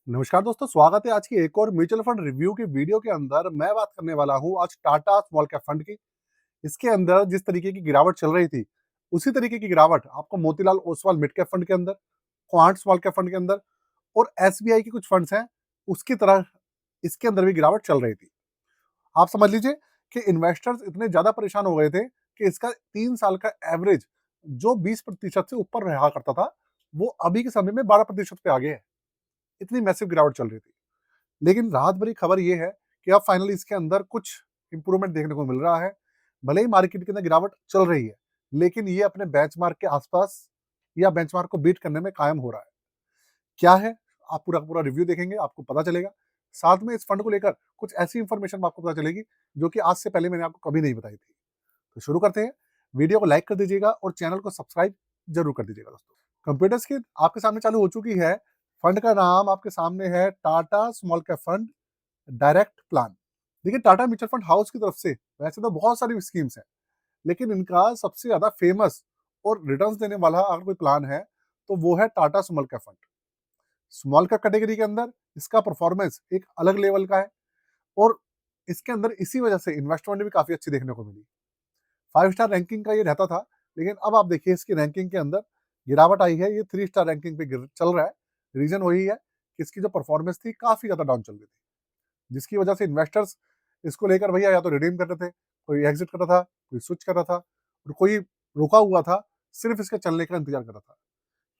नमस्कार दोस्तों, स्वागत है आज की एक और म्यूचुअल फंड रिव्यू की वीडियो के अंदर। मैं बात करने वाला हूं आज टाटा स्मॉल कैप फंड की। इसके अंदर जिस तरीके की गिरावट चल रही थी, उसी तरीके की गिरावट आपको Motilal Oswal mid cap fund के अंदर, क्वांट स्मॉल कैप फंड के अंदर और एसबीआई के कुछ फंड्स हैं, उसकी तरह इसके अंदर भी गिरावट चल रही थी। आप समझ लीजिए कि इन्वेस्टर्स इतने ज्यादा परेशान हो गए थे कि इसका 3 साल का एवरेज जो 20% से ऊपर रहा करता था, वो अभी के समय में 12% पे आ गया है। इतनी मैसिव गिरावट चल रही थी। लेकिन राहत भरी खबर ये है कि अब फाइनली इसके अंदर कुछ इंप्रूवमेंट देखने को मिल रहा है। भले ही मार्केट के अंदर गिरावट चल रही है, लेकिन ये अपने बेंचमार्क के आसपास या बेंचमार्क को बीट करने में कायम हो रहा है। क्या है? आप पूरा का पूरा रिव्यू देखेंगे, आपको पता चलेगा। साथ में इस फंड को लेकर कुछ ऐसी इंफॉर्मेशन आपको पता चलेगी, जो कि आज से पहले मैंने आपको कभी नहीं बताई थी। तो शुरू करते हैं। वीडियो को लाइक कर दीजिएगा और चैनल को सब्सक्राइब ज़रूर कर दीजिएगा दोस्तों। कंप्यूटर स्क्रीन आपके सामने चालू हो चुकी है। फंड का नाम आपके सामने है Tata small cap fund direct plan. देखिए, टाटा म्यूचुअल फंड हाउस की तरफ से वैसे तो बहुत सारी स्कीम्स हैं, लेकिन इनका सबसे ज्यादा फेमस और रिटर्न्स देने वाला अगर कोई प्लान है, तो वो है Tata small cap fund. Small cap category के अंदर इसका परफॉर्मेंस एक अलग लेवल का है और इसके अंदर इसी वजह से इन्वेस्टमेंट भी काफी अच्छी देखने को मिली। 5 स्टार रैंकिंग का ये रहता था, लेकिन अब आप देखिए इसकी रैंकिंग के अंदर गिरावट आई है। ये 3 स्टार रैंकिंग पे चल रहा है। रीजन वही है कि इसकी जो परफॉर्मेंस थी काफी ज्यादा डाउन चल रही थी, जिसकी वजह से इन्वेस्टर्स इसको लेकर भैया या तो रिडीम कर रहे थे, कोई एग्जिट कर रहा था, कोई स्विच कर रहा था और कोई रुका हुआ था, सिर्फ इसके चलने का इंतजार कर रहा था।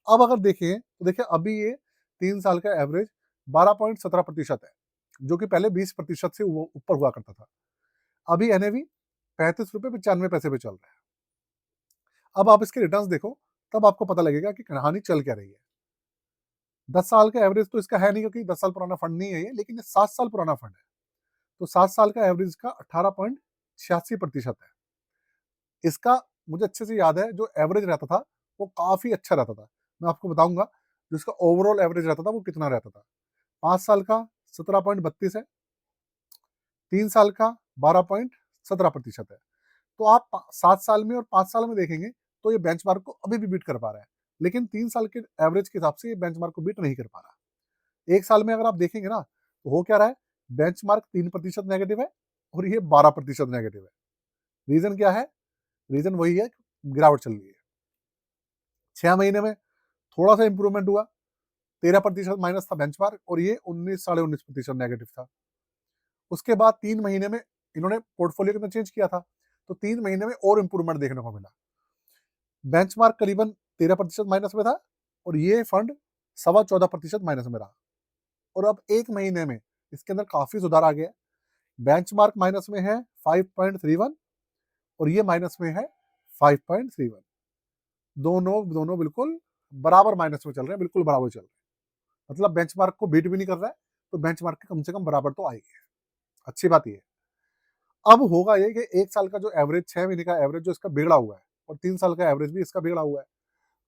अब अगर देखें तो देखिए अभी ये 3 साल का एवरेज 12.17% है, जो कि पहले 20% से ऊपर हुआ करता था। अभी एनएवी 35 रुपए 95 पैसे पे चल रहा है। अब आप इसके रिटर्न्स देखो, तब आपको पता लगेगा कि कहानी चल क्या रही है। 10 साल का एवरेज तो इसका है नहीं, क्योंकि 10 साल पुराना फंड नहीं है ये, लेकिन ये 7 साल पुराना फंड है। तो 7 साल का एवरेज का 18.86% है। इसका मुझे अच्छे से याद है, जो एवरेज रहता था वो काफी अच्छा रहता था। मैं आपको बताऊंगा जो इसका ओवरऑल एवरेज रहता था वो कितना रहता था। 5 साल का 17.32 है, 3 साल का 12.17% है। तो आप 7 साल में और 5 साल में देखेंगे तो ये बेंचमार्क को अभी भी बीट कर पा रहा है, लेकिन 3 साल के एवरेज के हिसाब से ये बेंचमार्क को बीट नहीं कर पा रहा। 1 साल में अगर आप देखेंगे ना, तो हो क्या रहा है, बेंचमार्क 3% नेगेटिव है और ये 12% नेगेटिव है। रीजन क्या है? रीजन वही है, गिरावट चल रही है। 6 महीने में थोड़ा सा इंप्रूवमेंट हुआ, 13% माइनस था बेंचमार्क और ये 19 साढ़े 19% नेगेटिव था। उसके बाद 3 महीने में इन्होंने पोर्टफोलियो कितना चेंज किया था, तो 3 महीने में और इंप्रूवमेंट देखने को मिला। बेंचमार्क करीबन 13% माइनस में था और ये फंड 14.25% माइनस में रहा। और अब 1 महीने में इसके अंदर काफी सुधार आ गया। बेंचमार्क माइनस में है 5.31 और ये माइनस में है 5.31। दोनों दोनों बिल्कुल बराबर माइनस में चल रहे हैं, बिल्कुल बराबर चल रहे हैं। मतलब बेंचमार्क को बीट भी नहीं कर रहा है, तो बेंचमार्क के कम से कम बराबर तो आएगी। अच्छी बात ये है। अब होगा ये कि 1 साल का जो एवरेज, 6 महीने का एवरेज जो इसका बिगड़ा हुआ है और 3 साल का एवरेज भी इसका बिगड़ा हुआ है,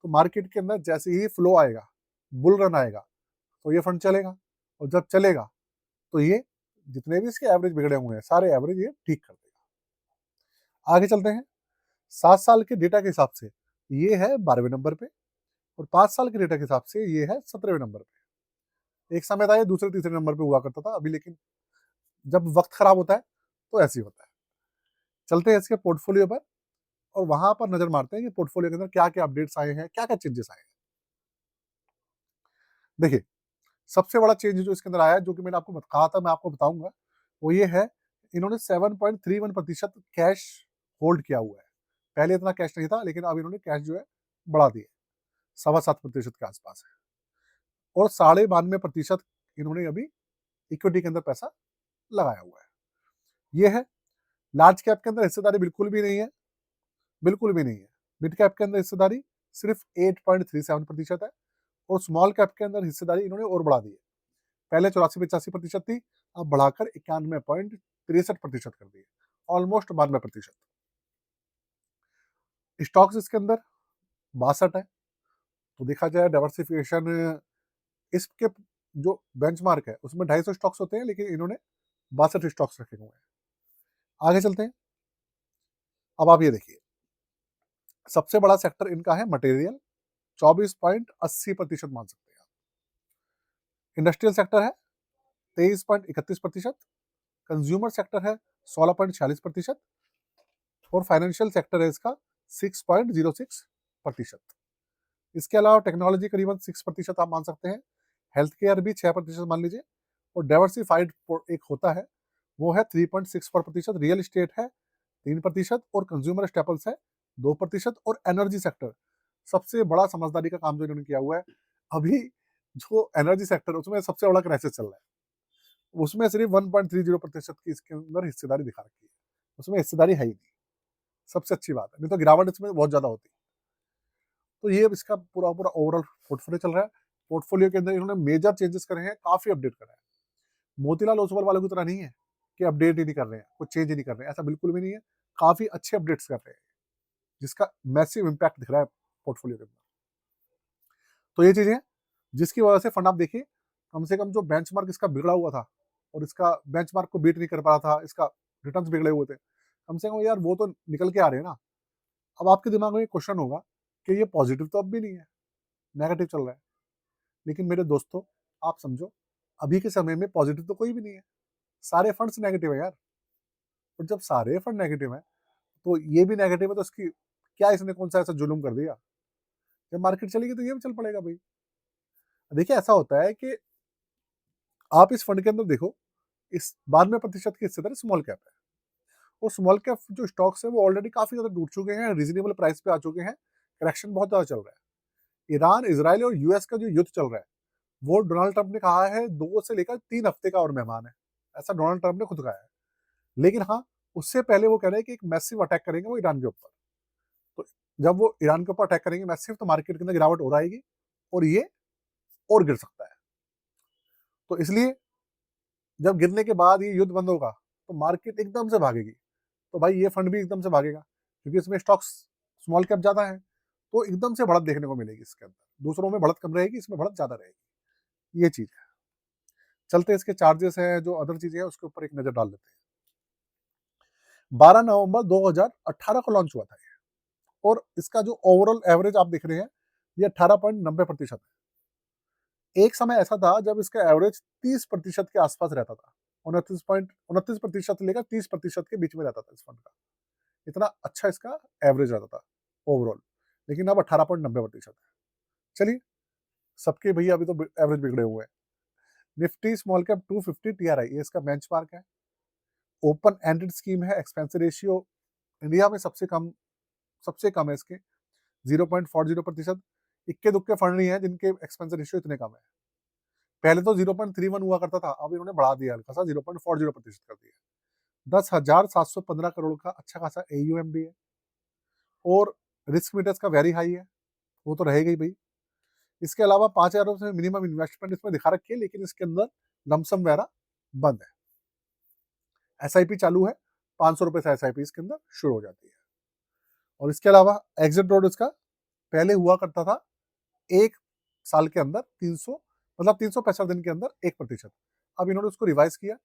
तो मार्केट के अंदर जैसे ही फ्लो आएगा, बुल रन आएगा, तो ये फंड चलेगा। और जब चलेगा तो ये जितने भी इसके एवरेज बिगड़े हुए हैं, सारे एवरेज ये ठीक कर देगा। आगे चलते हैं। 7 साल के डेटा के हिसाब से ये है 12वें नंबर पे और 5 साल के डेटा के हिसाब से ये है 17वें नंबर पे। एक समय था ये दूसरे तीसरे नंबर पे हुआ करता था, अभी लेकिन जब वक्त खराब होता है तो ऐसे ही होता है। चलते हैं इसके पोर्टफोलियो पर और वहां पर नजर मारते हैं कि पोर्टफोलियो के अंदर क्या क्या अपडेट्स आए हैं, क्या क्या चेंजेस आए हैं। देखिए, सबसे बड़ा चेंज जो इसके अंदर आया है, जो कि मैंने आपको कहा था मैं आपको बताऊंगा, वो ये है, इन्होंने 7.31% कैश होल्ड किया हुआ है। पहले इतना कैश नहीं था, लेकिन अब इन्होंने कैश जो है बढ़ा दिए, 7.25% के आसपास है। और 92.5% इन्होंने अभी इक्विटी के अंदर पैसा लगाया हुआ है। ये है। लार्ज कैप के अंदर हिस्सेदारी बिल्कुल भी नहीं है, बिल्कुल भी नहीं है। मिड कैप के अंदर हिस्सेदारी सिर्फ 8.37% है और स्मॉल कैप के अंदर हिस्सेदारी इन्होंने और बढ़ा दी है। पहले 84-85% थी, अब बढ़ाकर 91.63% कर दी है, ऑलमोस्ट 92%। स्टॉक्स इसके अंदर 62 है। तो देखा जाए डाइवर्सिफिकेशन, इसके जो बेंचमार्क है उसमें 250 स्टॉक्स होते हैं, लेकिन इन्होंने 62 स्टॉक्स रखे हुए हैं। आगे चलते हैं। अब आप ये देखिए, सबसे बड़ा सेक्टर इनका है मटेरियल, 24.80% मान सकते हैं आप। इंडस्ट्रियल सेक्टर है 23.31%, कंज्यूमर सेक्टर है 16.46% और फाइनेंशियल सेक्टर है इसका 6.06%। इसके अलावा टेक्नोलॉजी करीबन 6% आप मान सकते हैं, हेल्थ केयर भी 6% मान लीजिए, और डाइवर्सिफाइड एक होता है वो है 3.64%, रियल एस्टेट है 3% और कंज्यूमर स्टेपल्स है 2% और एनर्जी सेक्टर सबसे बड़ा समझदारी का काम जो इन्होंने किया हुआ है। अभी जो एनर्जी सेक्टर उसमें सबसे बड़ा क्राइसिस चल रहा है, उसमें सिर्फ 1.30% की इसके अंदर हिस्सेदारी दिखा रखी है, उसमें हिस्सेदारी है ही नहीं। सबसे अच्छी बात है, नहीं तो गिरावट इसमें बहुत ज्यादा होती। तो ये इसका पूरा पूरा ओवरऑल पोर्टफोलियो चल रहा है। पोर्टफोलियो के अंदर इन्होंने मेजर चेंजेस करे हैं, काफी अपडेट करा है। मोतीलाल ओसवाल वालों की तरह नहीं है कि अपडेट ही नहीं कर रहे हैं, कुछ चेंज ही नहीं कर रहे हैं, ऐसा बिल्कुल भी नहीं है। काफी अच्छे अपडेट्स कर रहे हैं, जिसका मैसिव इम्पैक्ट दिख रहा है पोर्टफोलियो के अंदर। तो ये चीजें जिसकी वजह से फंड आप देखिए, कम से कम जो बेंचमार्क इसका बिगड़ा हुआ था और इसका बेंचमार्क को बीट नहीं कर पा रहा था, इसका रिटर्न्स बिगड़े हुए थे, कम से कम यार वो तो निकल के आ रहे हैं ना। अब आपके दिमाग में क्वेश्चन होगा कि ये पॉजिटिव तो अब भी नहीं है, नेगेटिव चल रहा है। लेकिन मेरे दोस्तों, आप समझो, अभी के समय में पॉजिटिव तो कोई भी नहीं है, सारे फंड्स नेगेटिव है यार। और जब सारे फंड नेगेटिव है तो ये भी नेगेटिव है, तो इसकी क्या, इसने कौन सा ऐसा जुलूम कर दिया? जब मार्केट चलेगी तो ये भी चल पड़ेगा भाई। देखिए ऐसा होता है कि आप इस फंड के अंदर देखो, इस 92% की हिस्सेदारी स्मॉल कैप है, और स्मॉल कैप जो स्टॉक्स है वो ऑलरेडी काफी ज्यादा टूट चुके हैं, रीजनेबल प्राइस पे आ चुके हैं, करेक्शन बहुत ज्यादा चल रहा है। ईरान, इजराइल और यूएस का जो युद्ध चल रहा है वो डोनाल्ड ट्रंप ने कहा है 2 से लेकर 3 हफ्ते का और मेहमान है, ऐसा डोनाल्ड ट्रंप ने खुद कहा है। लेकिन हाँ, उससे पहले वो कह रहे हैं कि एक मैसिव अटैक करेंगे वो ईरान के ऊपर। तो जब वो ईरान के ऊपर अटैक करेंगे मैसिव, तो मार्केट के अंदर गिरावट हो आएगी और ये और गिर सकता है। तो इसलिए जब गिरने के बाद ये युद्ध बंद होगा तो मार्केट एकदम से भागेगी। तो भाई ये फंड भी एकदम से भागेगा, क्योंकि इसमें स्टॉक्स स्मॉल कैप ज्यादा है, तो एकदम से बढ़त देखने को मिलेगी इसके अंदर। दूसरों में बढ़त कम रहेगी, इसमें बढ़त ज्यादा रहेगी, ये चीज है। चलते इसके चार्जेस हैं, जो अदर चीजें हैं उसके ऊपर एक नजर डाल लेते हैं। 12 नवंबर 2018 को लॉन्च हुआ था ये, और इसका जो ओवरऑल एवरेज आप देख रहे हैं ये 18.90% है। एक समय ऐसा था जब इसका एवरेज 30% के आसपास रहता था, 29% से लेकर 30% के बीच में रहता था इस फंड का। इतना अच्छा इसका एवरेज रहता था ओवरऑल, लेकिन अब 18.90% है। चलिए, सबके भैया अभी तो एवरेज बिगड़े हुए हैं। निफ्टी स्मॉल कैप 250 टीआरआई, ये इसका बेंचमार्क है। ओपन एंडेड स्कीम है, एक्सपेंस रेशियो इंडिया में सबसे कम है इसके 0.40%। इक्के दुक्के फंड नहीं है जिनके एक्सपेंस रेशियो इतने कम है। पहले तो 0.31 हुआ करता था, अब इन्होंने बढ़ा दिया हल्का सा, 0.40% कर दिया। 10,715 करोड़ का अच्छा खासा AUM भी है, और रिस्क मीटर्स का वेरी हाई है, वो तो रहेगा ही भाई। इसके अलावा 5,000 से मिनिमम इन्वेस्टमेंट इसमें दिखा रखी है, लेकिन इसके अंदर लमसम वगैरह बंद है। SIP चालू है, 500 रुपए से SIP इसके अंदर शुरू हो जाती है। और इसके अलावा एग्जिट रोड इसका पहले हुआ करता था 1 साल के अंदर 300, मतलब 365 दिन के अंदर 1%। अब इन्होंने उसको रिवाइज किया,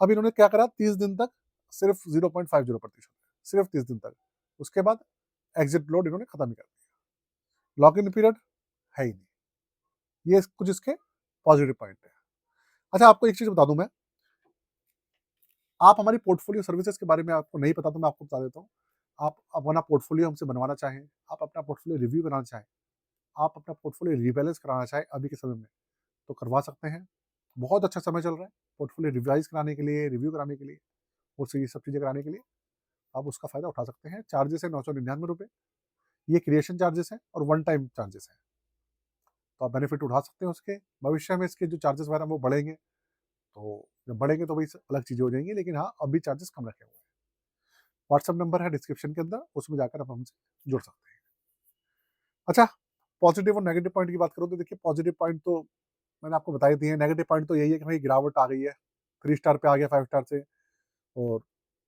अब इन्होंने क्या करा, 30 दिन तक सिर्फ 0.50%, सिर्फ 30 दिन तक। उसके बाद एग्जिट लोड इन्होंने खत्म ही कर दिया, लॉक इन पीरियड है ही नहीं। ये कुछ इसके पॉजिटिव पॉइंट है। अच्छा, आपको एक चीज बता दूं मैं, आप हमारी पोर्टफोलियो सर्विसेज के बारे में आपको नहीं पता तो मैं आपको बता देता हूँ। आप अपना पोर्टफोलियो हमसे बनवाना चाहें, आप अपना पोर्टफोलियो रिव्यू कराना चाहें, आप अपना पोर्टफोलियो रीबैलेंस कराना चाहें अभी के समय में, तो करवा सकते हैं। बहुत अच्छा समय चल रहा है पोर्टफोलियो रिवाइज कराने के लिए, रिव्यू कराने के लिए, और ये सब चीज़ें कराने के लिए आप उसका फ़ायदा उठा सकते हैं। चार्जेस है 999 रुपये, ये क्रिएशन चार्जेस हैं और वन टाइम चार्जेस हैं, तो आप बेनिफिट उठा सकते हैं उसके। भविष्य में इसके जो चार्जेस वगैरह वो बढ़ेंगे, तो जब बढ़ेंगे तो भाई अलग चीज़ें हो जाएंगी, लेकिन हाँ अभी चार्जेस कम रखे हुए हैं। व्हाट्सअप नंबर है डिस्क्रिप्शन के अंदर, उसमें जाकर आप हमसे जुड़ सकते हैं। अच्छा, पॉजिटिव और नेगेटिव पॉइंट की बात करूँ तो देखिए, पॉजिटिव पॉइंट तो मैंने आपको बताई दी है। नेगेटिव पॉइंट तो यही है कि भाई गिरावट आ गई है, 3 स्टार पे आ गया 5 स्टार से, और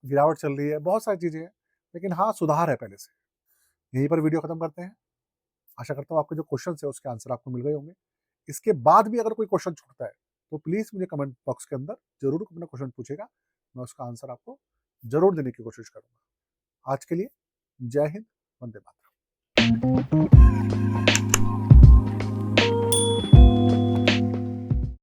गिरावट चल रही है, बहुत सारी चीज़ें हैं, लेकिन हाँ सुधार है पहले से। यहीं पर वीडियो खत्म करते हैं। आशा करता हूँ आपके जो क्वेश्चन है उसके आंसर आपको मिल गए होंगे। इसके बाद भी अगर कोई क्वेश्चन छूटता है तो प्लीज़ मुझे कमेंट बॉक्स के अंदर ज़रूर अपना क्वेश्चन पूछेगा, मैं उसका आंसर आपको ज़रूर देने की कोशिश करूँगा। आज के लिए जय हिंद, वंदे मातरम।